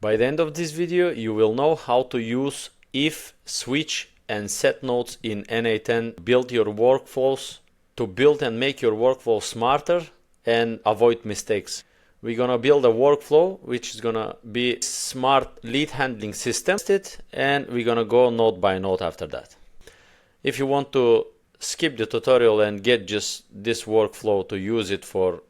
By the end of this video, you will know how to use if, switch, and set nodes in n8n, build your workflows, to build and make your workflow smarter and avoid mistakes. We're gonna build a workflow which is gonna be smart lead handling system, and we're gonna go node by node after that. If you want to skip the tutorial and get just this workflow to use it for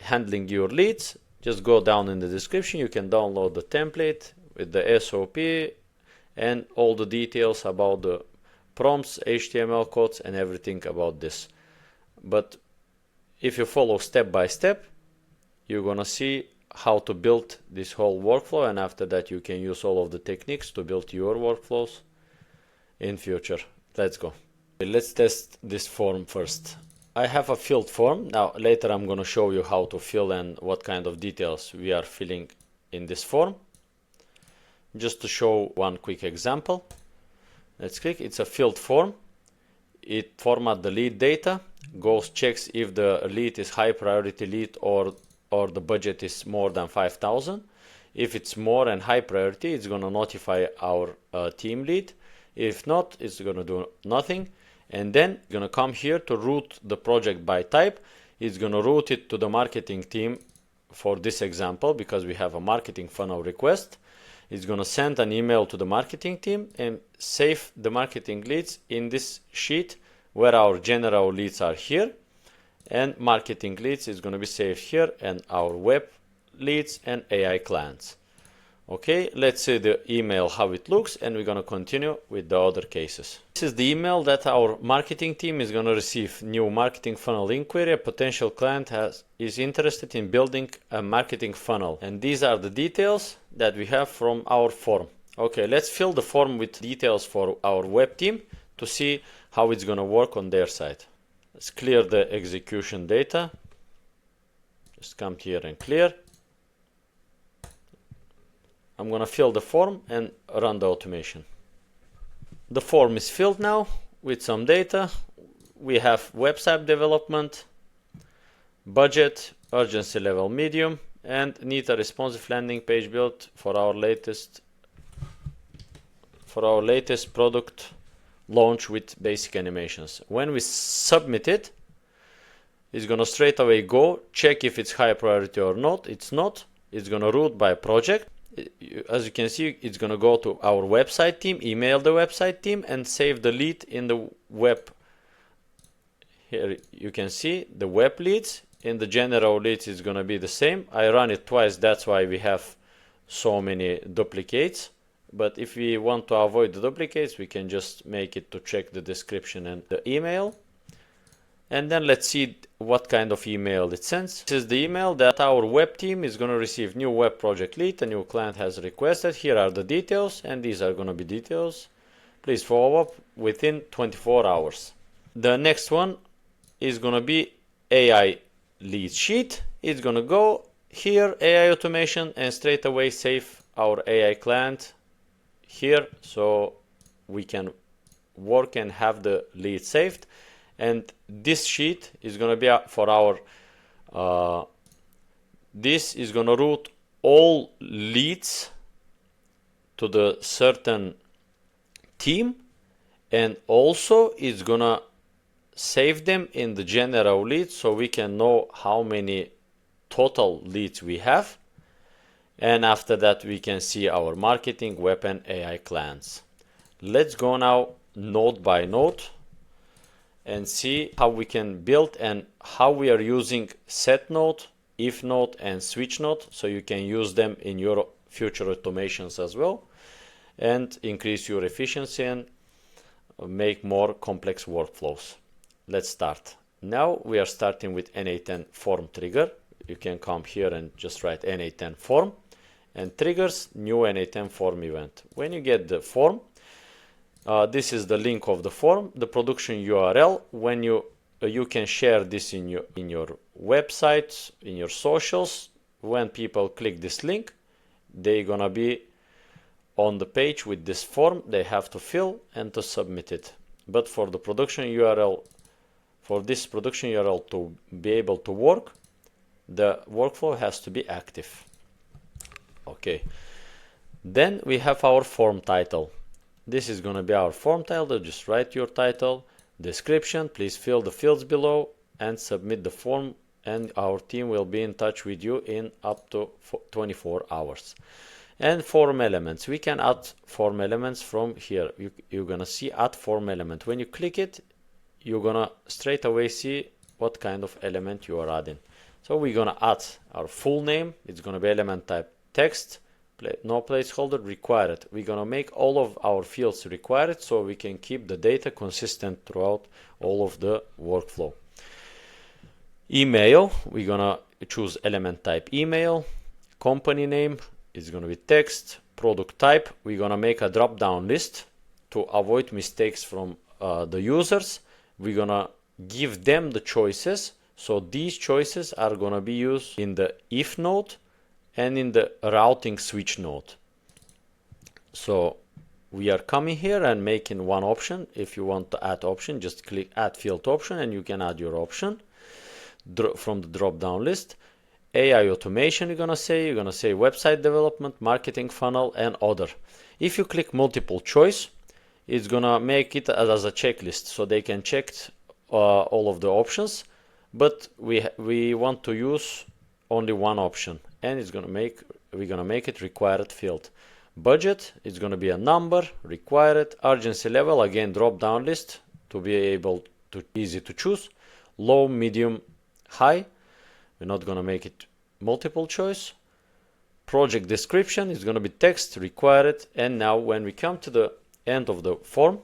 handling your leads, just go down in the description. You can download the template with the SOP and all the details about the prompts, HTML codes, and everything about this. But if you follow step by step, you're gonna see how to build this whole workflow, and after that you can use all of the techniques to build your workflows in future. Let's go. Let's test this form first. I have a filled form. Now later I'm going to show you how to fill and what kind of details we are filling in this form. Just to show one quick example, let's click. It's a filled form. It formats the lead data, goes checks if the lead is high priority lead or the budget is more than 5,000. If it's more and high priority, it's going to notify our team lead. If not, it's going to do nothing. And then going to come here to route the project by type. It's going to route it to the marketing team for this example, because we have a marketing funnel request. It's going to send an email to the marketing team and save the marketing leads in this sheet where our general leads are here, and marketing leads is going to be saved here, and our web leads and AI clients. Okay, let's see the email how it looks, and we're going to continue with the other cases. This is the email that our marketing team is going to receive. New marketing funnel inquiry. A potential client is interested in building a marketing funnel, and these are the details that we have from our form. Okay, let's fill the form with details for our web team to see how it's going to work on their side. Let's clear the execution data. Just come here and clear. I'm going to fill the form and run the automation. The form is filled now with some data. We have website development, budget, urgency level medium, and need a responsive landing page built for our latest product launch with basic animations. When we submit it, it's going to straight away go check if it's high priority or not. It's not. It's going to route by project. As you can see, it's going to go to our website team, email the website team, and save the lead in the web. Here you can see the web leads. In the general leads is going to be the same. I run it twice, that's why we have so many duplicates. But if we want to avoid the duplicates, we can just make it to check the description and the email. And then let's see what kind of email it sends. This is the email that our web team is going to receive. New web project lead, a new client has requested. Here are the details, and these are going to be details. Please follow up within 24 hours. The next one is going to be AI lead sheet. It's going to go here, AI automation, and straight away save our AI client here, so we can work and have the lead saved. And this sheet is going to be for our this is going to route all leads to the certain team, and also it's going to save them in the general leads, so we can know how many total leads we have. And after that we can see our marketing, web, and AI clients. Let's go now node by node and see how we can build and how we are using set node, if node, and switch node, so you can use them in your future automations as well and increase your efficiency and make more complex workflows. Let's start. Now we are starting with n8n form trigger. You can come here and just write n8n form and triggers new n8n form event. When you get the form, this is the link of the form, the production URL. When you can share this in your website, in your socials. When people click this link, they're gonna be on the page with this form they have to fill and to submit it. But for the production URL, for this production URL to be able to work, the workflow has to be active. Okay. Then we have our form title. This is going to be our form title. Just write your title, description, please fill the fields below and submit the form, and our team will be in touch with you in up to 24 hours. And form elements, we can add form elements from here. You're gonna see add form element. When you click it, you're gonna straight away see what kind of element you are adding. So we're gonna add our full name. It's gonna be element type text, no placeholder, required. We're gonna make all of our fields required so we can keep the data consistent throughout all of the workflow. Email, we're gonna choose element type email. Company name is gonna be text. Product type, we're gonna make a drop down list to avoid mistakes from the users. We're gonna give them the choices, so these choices are gonna be used in the if node and in the routing switch node. So we are coming here and making one option. If you want to add option, just click add field option and you can add your option from the drop down list. AI automation, you're gonna say website development, marketing funnel, and other. If you click multiple choice, it's gonna make it as a checklist, so they can check all of the options, but we want to use only one option, and we're gonna make it required field. Budget, it's gonna be a number, required. Urgency level, again drop down list to be able to easy to choose. Low, medium, high. We're not gonna make it multiple choice. Project description is gonna be text, required. And now when we come to the end of the form,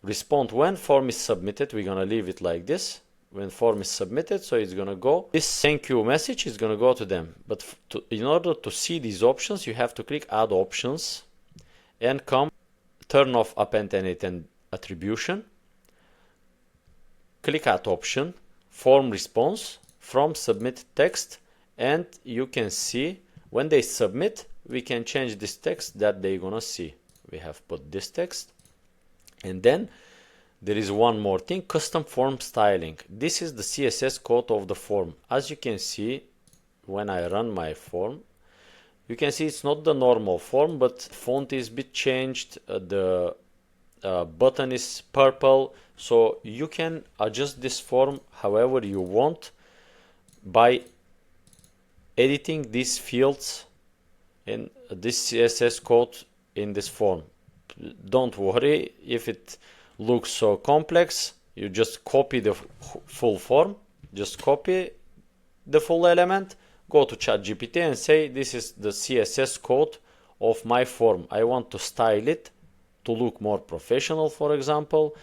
respond when form is submitted. We're gonna leave it like this. When form is submitted, so it's gonna go, this thank you message is gonna go to them. But in order to see these options, you have to click add options and turn off append n8n attribution. Click add option, form response from submit text, and you can see when they submit, we can change this text that they're gonna see. We have put this text, and then there is one more thing, custom form styling. This is the CSS code of the form. As you can see, when I run my form, you can see it's not the normal form, but font is a bit changed, the button is purple, so you can adjust this form however you want by editing these fields in this CSS code in this form. Don't worry if it looks so complex. You just copy the full form, just copy the full element, go to ChatGPT and say this is the CSS code of my form. I want to style it to look more professional, for example,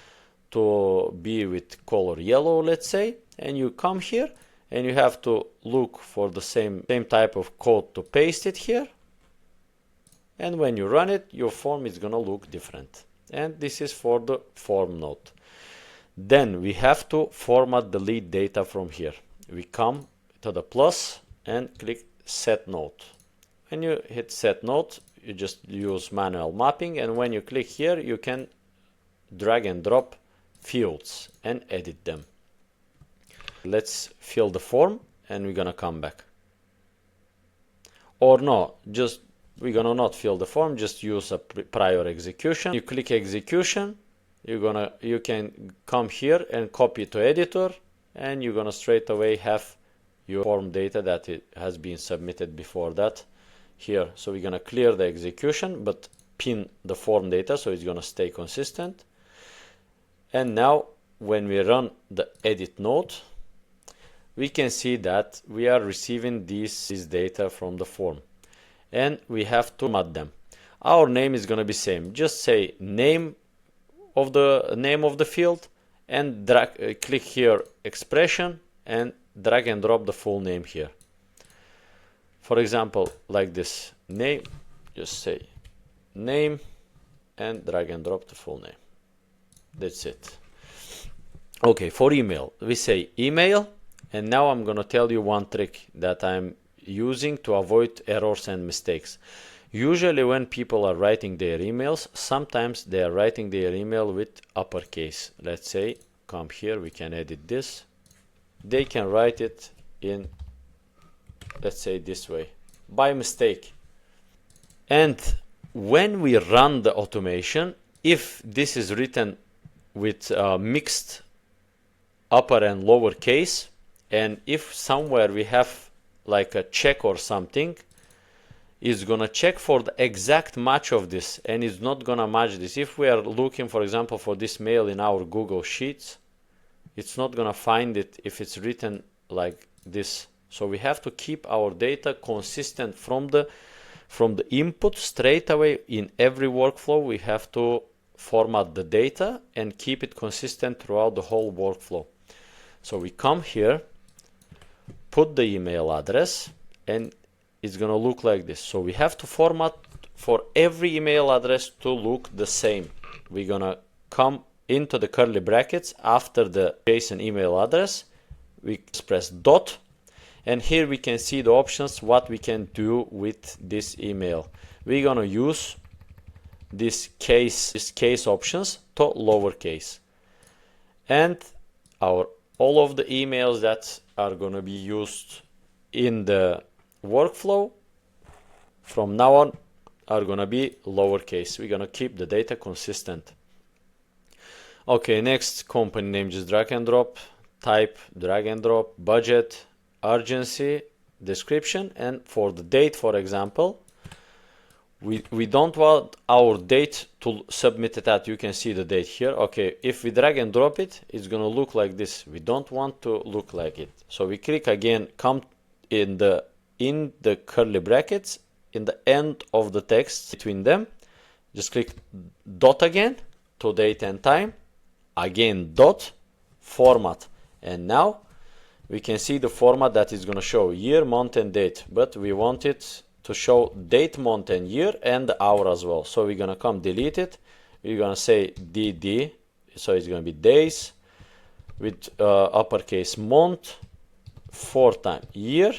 to be with color yellow, let's say, and you come here and you have to look for the same type of code to paste it here, and when you run it, your form is gonna look different. And this is for the form node. Then we have to format the lead data from here. We come to the plus and click set node. When you hit set node, you just use manual mapping, and when you click here, you can drag and drop fields and edit them. Let's fill the form and we're gonna come back. Or no, just we're gonna not fill the form, just use a prior execution. You click execution, you can come here and copy to editor, and you're gonna straight away have your form data that it has been submitted before that here. So we're gonna clear the execution but pin the form data so it's gonna stay consistent. And now when we run the edit node, we can see that we are receiving this data from the form, and we have to format them. Our name is gonna be same. Just say name of the field and click here expression and drag and drop the full name here. For example, like this name, just say name and drag and drop the full name. That's it. Okay, for email, we say email, and now I'm gonna tell you one trick that I'm using to avoid errors and mistakes. Usually when people are writing their emails, sometimes they are writing their email with uppercase. Let's say, come here, we can edit this. They can write it in, let's say this way, by mistake. And when we run the automation, if this is written with mixed upper and lower case, and if somewhere we have like a check or something, it's gonna check for the exact match of this, and it's not gonna match this. If we are looking, for example, for this mail in our Google Sheets, it's not gonna find it if it's written like this. So we have to keep our data consistent from the input straight away. In every workflow, we have to format the data and keep it consistent throughout the whole workflow. So we come here, put the email address, and it's gonna look like this. So we have to format for every email address to look the same. We're gonna come into the curly brackets after the JSON email address. We press dot, and here we can see the options what we can do with this email. We're gonna use this case options to lowercase, and all of the emails that are gonna be used in the workflow from now on are gonna be lowercase. We're gonna keep the data consistent. Okay, next, company name, just drag and drop, type, drag and drop, budget, urgency, description, and for the date, for example, we don't want our date to submit it at, you can see the date here. Okay, if we drag and drop it, it's gonna look like this. We don't want to look like it. So we click again, come in the curly brackets, in the end of the text between them, just click dot again to date and time, again dot, format, and now we can see the format that is going to show year, month, and date, but we want it to show date, month, and year, and the hour as well. So we're going to come delete it. We're going to say DD, so it's going to be days with uppercase month, 4 times year,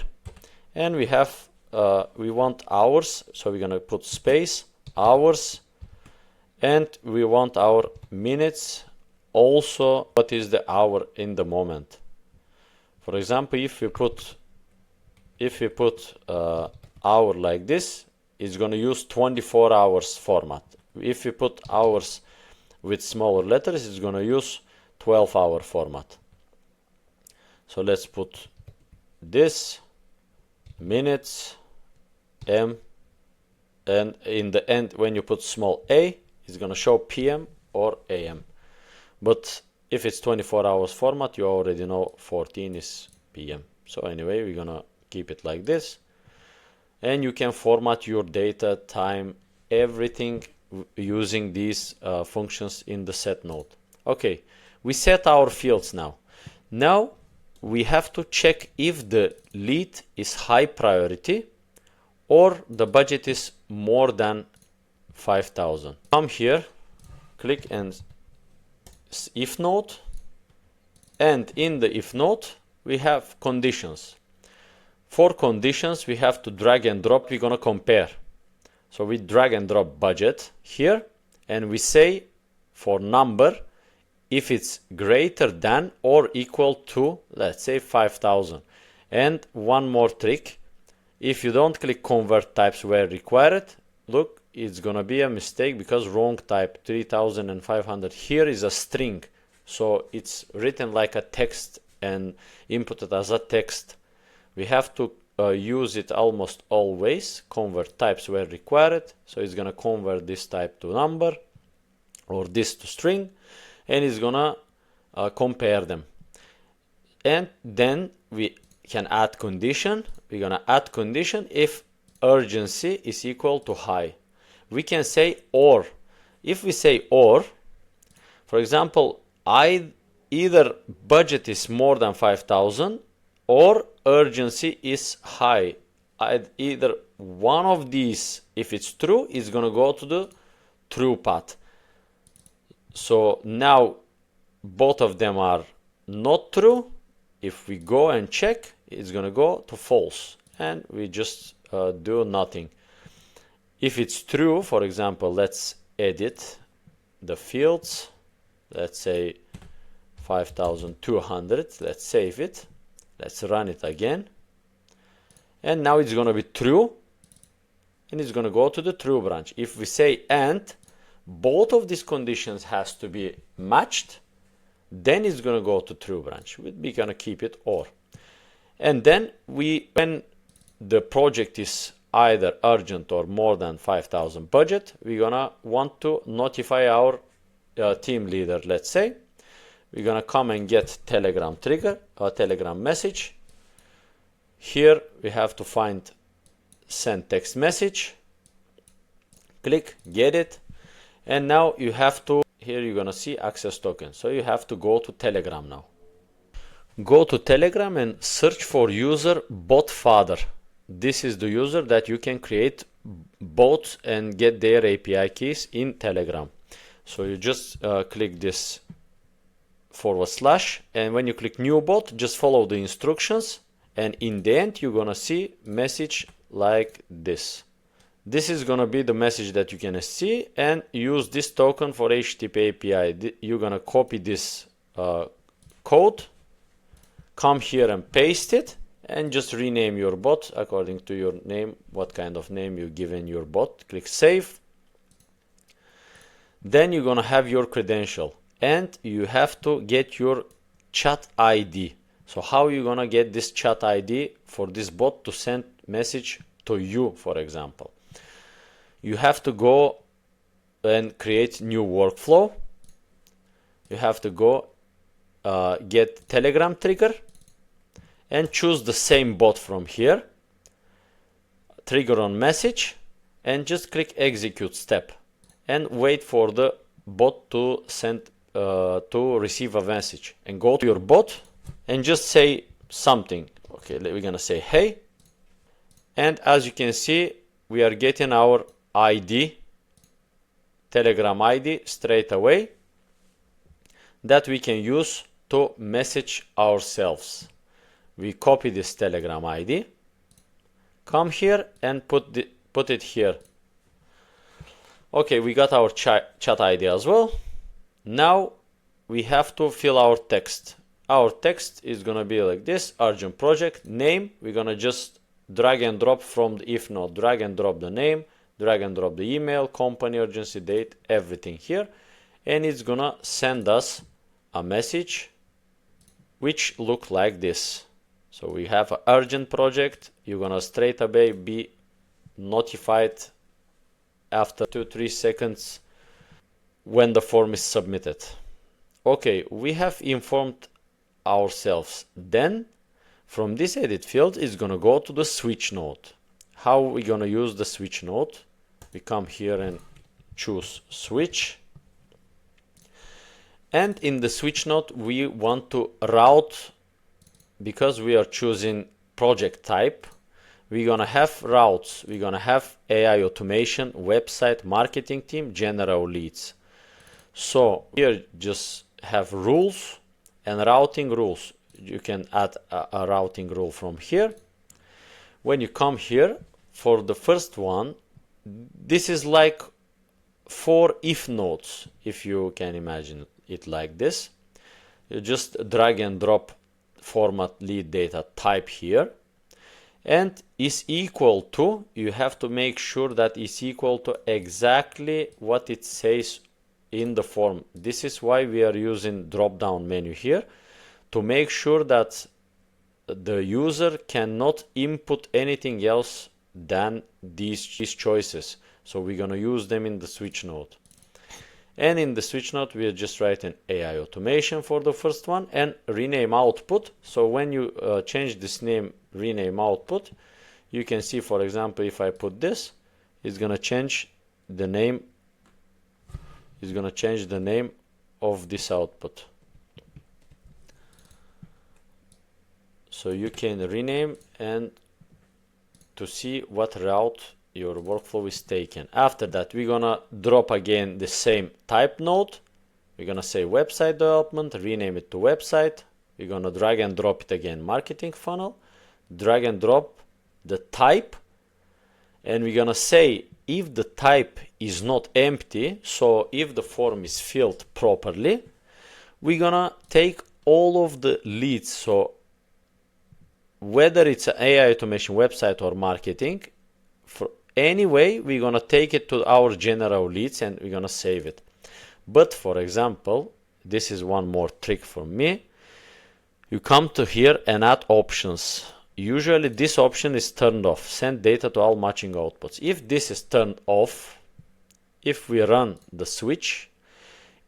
and we have we want hours, so we're going to put space, hours, and we want our minutes also. What is the hour in the moment? For example, if we put hour like this, it's going to use 24 hours format. If we put hours with smaller letters, it's going to use 12-hour format. So let's put this, minutes, M, and in the end, when you put small a, it's going to show PM or AM. But if it's 24 hours format, you already know 14 is PM. So anyway, we're going to keep it like this. And you can format your data, time, everything using these functions in the set node. Okay, we set our fields now. Now we have to check if the lead is high priority or the budget is more than 5,000. Come here, click and if node, and in the if node we have conditions. For conditions we have to drag and drop. We're gonna compare. So we drag and drop budget here, and we say for number if it's greater than or equal to, let's say, 5,000. And one more trick, if you don't click convert types where required, look, it's gonna be a mistake because wrong type, 3,500. Here is a string, so it's written like a text and inputted as a text. We have to use it almost always, convert types where required. So it's gonna convert this type to number or this to string, and it's gonna compare them. And then we can add condition. We're gonna add condition if urgency is equal to high. We can say or. If we say or, for example, either budget is more than 5,000 or urgency is high. Either one of these, if it's true, is gonna go to the true path. So now both of them are not true. If we go and check, it's gonna go to false, and we just do nothing. If it's true, for example, let's edit the fields. Let's say 5,200. Let's save it. Let's run it again. And now it's gonna be true. and it's going to go to the true branch. If we say and, both of these conditions has to be matched, then it's going to go to true branch. We're going to keep it or. And then when the project is either urgent or more than 5,000 budget, we're going to want to notify our team leader, let's say. We're going to come and get Telegram trigger, a Telegram message. Here we have to find send text message. Click, get it. And now you have to, here you're going to see access token. So you have to go to Telegram now. Go to Telegram and search for user botfather. This is the user that you can create bots and get their API keys in Telegram. So you just click this / and when you click new bot, just follow the instructions, and in the end you're gonna see message like this. This is gonna be the message that you can see, and use this token for HTTP API. You're gonna copy this code, come here and paste it, and just rename your bot according to your name, what kind of name you given your bot. Click save. Then you're gonna have your credential, and you have to get your chat ID. So how are you gonna get this chat ID for this bot to send message to you, for example? You have to go and create new workflow. You have to go get Telegram trigger and choose the same bot from here. Trigger on message and just click execute step and wait for the bot to send to receive a message, and go to your bot and just say something. Okay, we're gonna say hey, and as you can see, we are getting our ID, Telegram ID, straight away that we can use to message ourselves. We copy this Telegram ID, come here and put it here. Okay, we got our chat ID as well. Now we have to fill our text. Our text is gonna be like this: urgent project name. We're gonna just drag and drop from the if node, drag and drop the name, drag and drop the email, company, urgency, date, everything here, and it's gonna send us a message which look like this. So we have an urgent project. You're gonna straight away be notified after 2-3 seconds when the form is submitted. Okay, we have informed ourselves. Then from this edit field is gonna go to the switch node. How are we gonna use the switch node? We come here and choose switch, and in the switch node we want to route, because we are choosing project type. We're gonna have routes. We're gonna have AI automation, website, marketing team, general leads. So here just have rules and routing rules. You can add a routing rule from here. When you come here for the first one, this is like 4 if nodes, if you can imagine it like this. You just drag and drop format lead data type here, and is equal to, you have to make sure that is equal to exactly what it says in the form. This is why we are using drop down menu here, to make sure that the user cannot input anything else than these choices. So we're gonna use them in the switch node. And in the switch node, we are just writing AI automation for the first one and rename output. So when you change this name, rename output, you can see, for example, if I put this, it's gonna change the name. It's gonna change the name of this output. So you can rename and to see what route your workflow is taken. After that, we're gonna drop again the same type node. We're gonna say website development, rename it to website. We're gonna drag and drop it again, marketing funnel, drag and drop the type, and we're gonna say if the type is not empty, so if the form is filled properly, we're gonna take all of the leads. So whether it's an AI automation, website, or marketing, anyway, we're gonna take it to our general leads and we're gonna save it. But for example, this is one more trick for me. You come to here and add options. Usually this option is turned off. Send data to all matching outputs. If this is turned off, if we run the switch,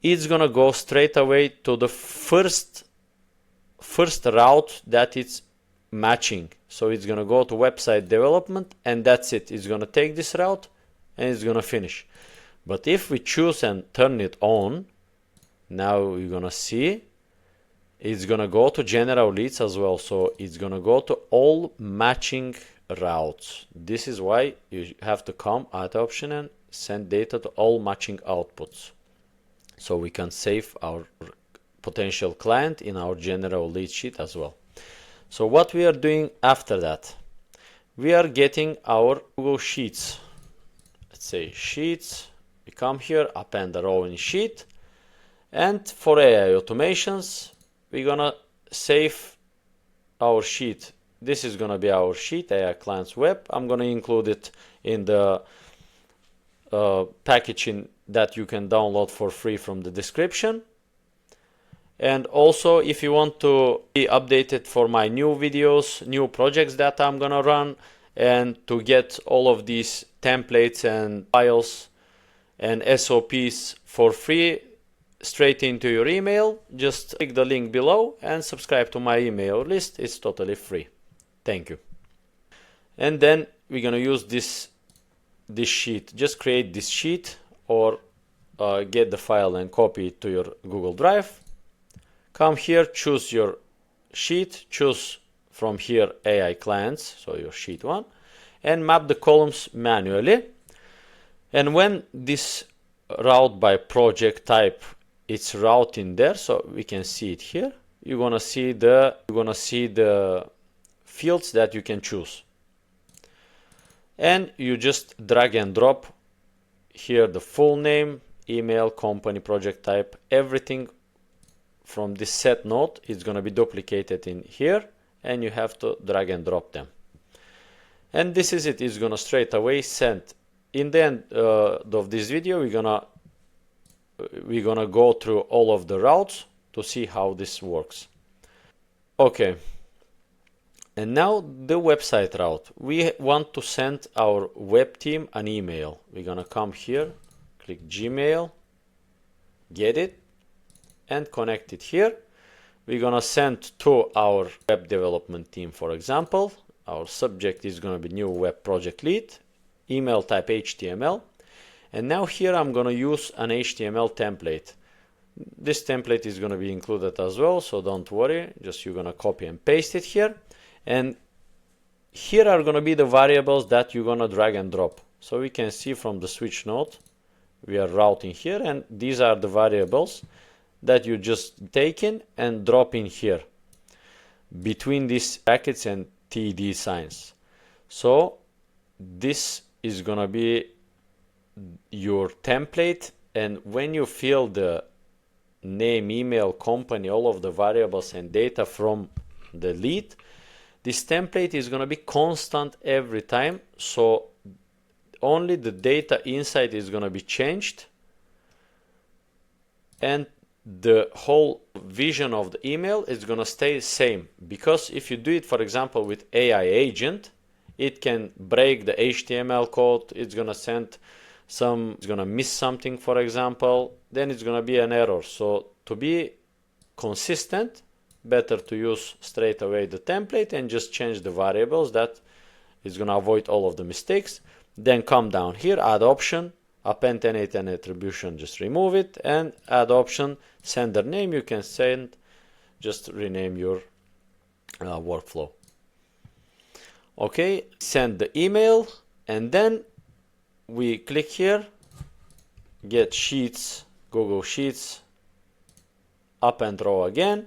it's gonna go straight away to the first route that it's matching. So it's gonna go to website development and that's it. It's gonna take this route and it's gonna finish. But if we choose and turn it on, now you're gonna see it's gonna go to general leads as well. So it's gonna go to all matching routes. This is why you have to come add option and send data to all matching outputs. So we can save our potential client in our general lead sheet as well. So what we are doing after that, we are getting our Google Sheets. Let's say Sheets, we come here, append the row in Sheet, and for AI automations, we're gonna save our sheet. This is gonna be our sheet, AI Clients Web. I'm gonna include it in the packaging that you can download for free from the description. And also, if you want to be updated for my new videos, new projects that I'm gonna run, and to get all of these templates and files and SOPs for free straight into your email, just click the link below and subscribe to my email list. It's totally free. Thank you. And then we're gonna use this sheet. Just create this sheet or get the file and copy it to your Google Drive. Come here, choose your sheet, choose from here AI clients, so your sheet 1, and map the columns manually. And when this route by project type, it's routing there, so we can see it here. You're gonna see the fields that you can choose. And you just drag and drop here the full name, email, company, project type, everything from this set node is going to be duplicated in here, and you have to drag and drop them. And this is it. It's going to straight away send. In the end of this video, we're gonna go through all of the routes to see how this works. Okay. And now the website route. We want to send our web team an email. We're gonna come here, click Gmail, get it, and connect it here. We're gonna send to our web development team, for example. Our subject is gonna be new web project lead, email type HTML. And now here I'm gonna use an HTML template. This template is gonna be included as well, so don't worry, just you're gonna copy and paste it here. And here are gonna be the variables that you're gonna drag and drop. So we can see from the switch node, we are routing here, and these are the variables that you just take in and drop in here between these brackets and TD signs. So this is gonna be your template, and when you fill the name, email, company, all of the variables and data from the lead, this template is going to be constant every time, so only the data inside is going to be changed, and the whole vision of the email is going to stay the same. Because if you do it, for example, with AI agent, it can break the HTML code, it's going to send it's going to miss something, for example, then it's going to be an error. So to be consistent, better to use straight away the template and just change the variables. That is going to avoid all of the mistakes. Then come down here, add option, append n8n attribution, just remove it, and add option, sender name, you can just rename your workflow. Okay, send the email, and then we click here, get sheets, Google Sheets, append row again,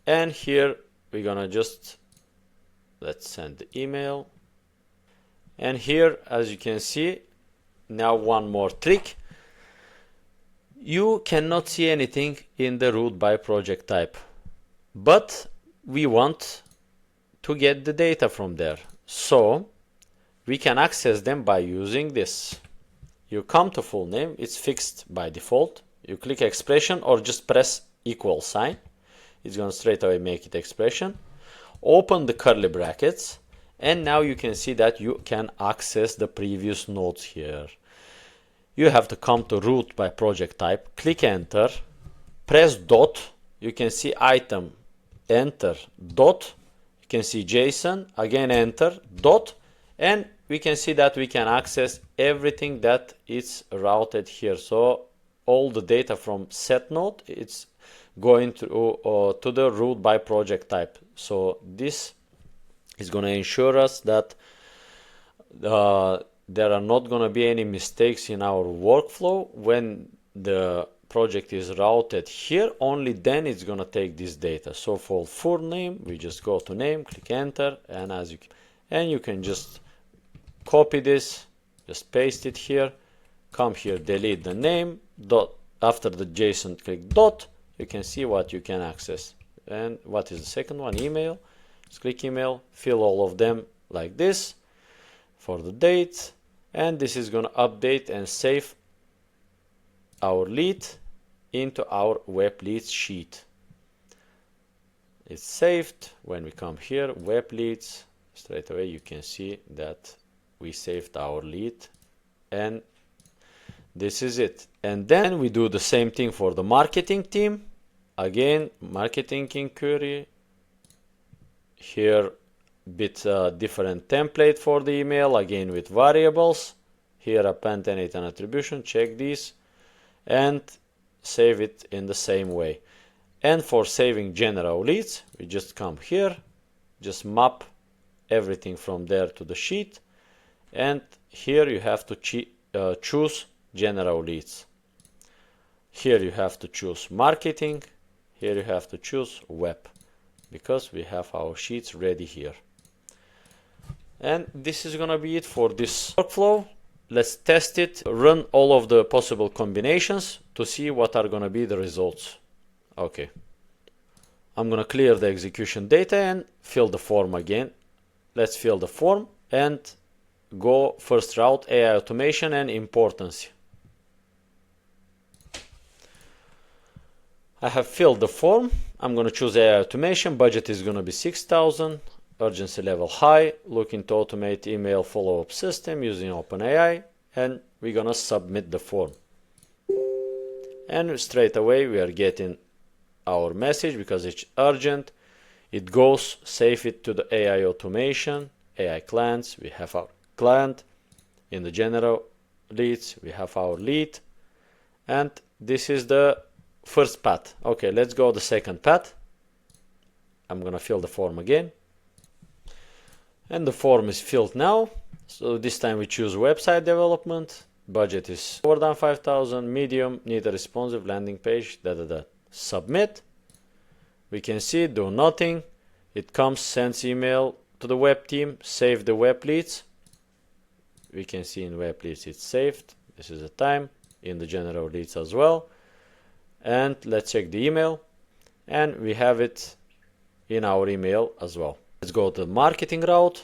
and here we're gonna let's send the email. And here, as you can see, now one more trick. You cannot see anything in the route by project type, but we want to get the data from there. So we can access them by using this. You come to full name, it's fixed by default. You click expression or just press equal sign. It's going to straight away make it expression. Open the curly brackets, and now you can see that you can access the previous nodes here. You have to come to root by project type, click enter, press dot. You can see item, enter, dot. You can see JSON, again enter, dot, and we can see that we can access everything that is routed here. So all the data from set node, it's going to the root by project type. So this is going to ensure us that there are not going to be any mistakes in our workflow. When the project is routed here, only then it's going to take this data. So for full name, we just go to name, click enter, and you can just copy this, just paste it here, come here, delete the name, dot, after the JSON click dot, you can see what you can access. And what is the second one? Email. Just click email, fill all of them like this for the date, and this is going to update and save our lead into our web leads sheet. It's saved. When we come here, web leads, straight away you can see that we saved our lead, and this is it. And then we do the same thing for the marketing team. Again, marketing inquiry. Here, bit different template for the email, again with variables. Here append n8n attribution, check these, and save it in the same way. And for saving general leads, we just come here, just map everything from there to the sheet, and here you have to choose general leads. Here you have to choose marketing, here you have to choose web, because we have our sheets ready here. And this is gonna be it for this workflow. Let's test it, run all of the possible combinations to see what are gonna be the results. Okay, I'm gonna clear the execution data and fill the form again. Let's fill the form and go first route, AI automation and importance. I have filled the form. I'm going to choose AI automation. Budget is going to be 6,000. Urgency level high. Looking to automate email follow-up system using OpenAI. And we're going to submit the form. And straight away we are getting our message because it's urgent. It goes, save it to the AI automation, AI clients. We have our client. In the general leads, we have our lead. And this is the first path. Okay, let's go the second path. I'm gonna fill the form again, and the form is filled now. So this time we choose website development. Budget is more than 5,000. Medium, need a responsive landing page. Submit. We can see do nothing. It comes, sends email to the web team. Save the web leads. We can see in web leads it's saved. This is the time. In the general leads as well. And let's check the email, and we have it in our email as well. Let's go to the marketing route,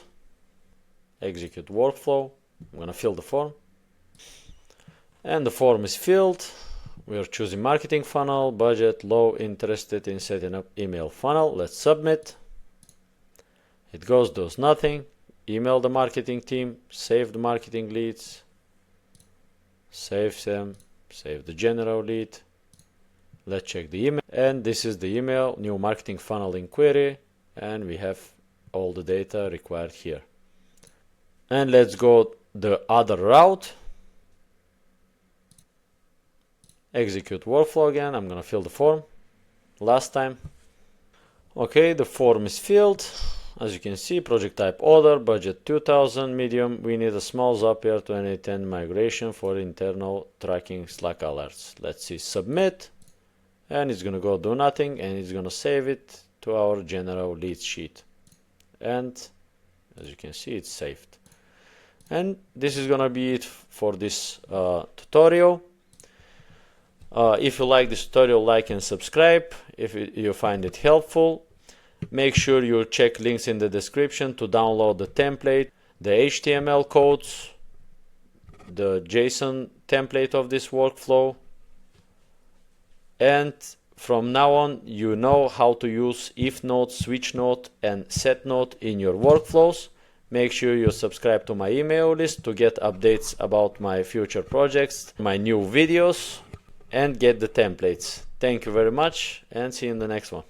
execute workflow. I'm gonna fill the form, and the form is filled. We are choosing marketing funnel, budget low, interested in setting up email funnel. Let's submit. It goes, does nothing. Email the marketing team, save the marketing leads, save them, save the general lead. Let's check the email, and this is the email, new marketing funnel inquiry, and we have all the data required here. And let's go the other route, execute workflow again. I'm gonna fill the form last time. Okay, the form is filled. As you can see, project type order, budget 2,000, medium. We need a small Zapier to n8n migration for internal tracking Slack alerts. Let's see, submit. And it's gonna go do nothing, and it's gonna save it to our general lead sheet. And as you can see, it's saved. And this is gonna be it for this tutorial. If you like this tutorial, like and subscribe if you find it helpful. Make sure you check links in the description to download the template. the HTML codes, the JSON template of this workflow, and from now on you know how to use if node, switch node, and set node in your workflows. Make sure you subscribe to my email list to get updates about my future projects, my new videos, and get the templates. Thank you very much, and see you in the next one.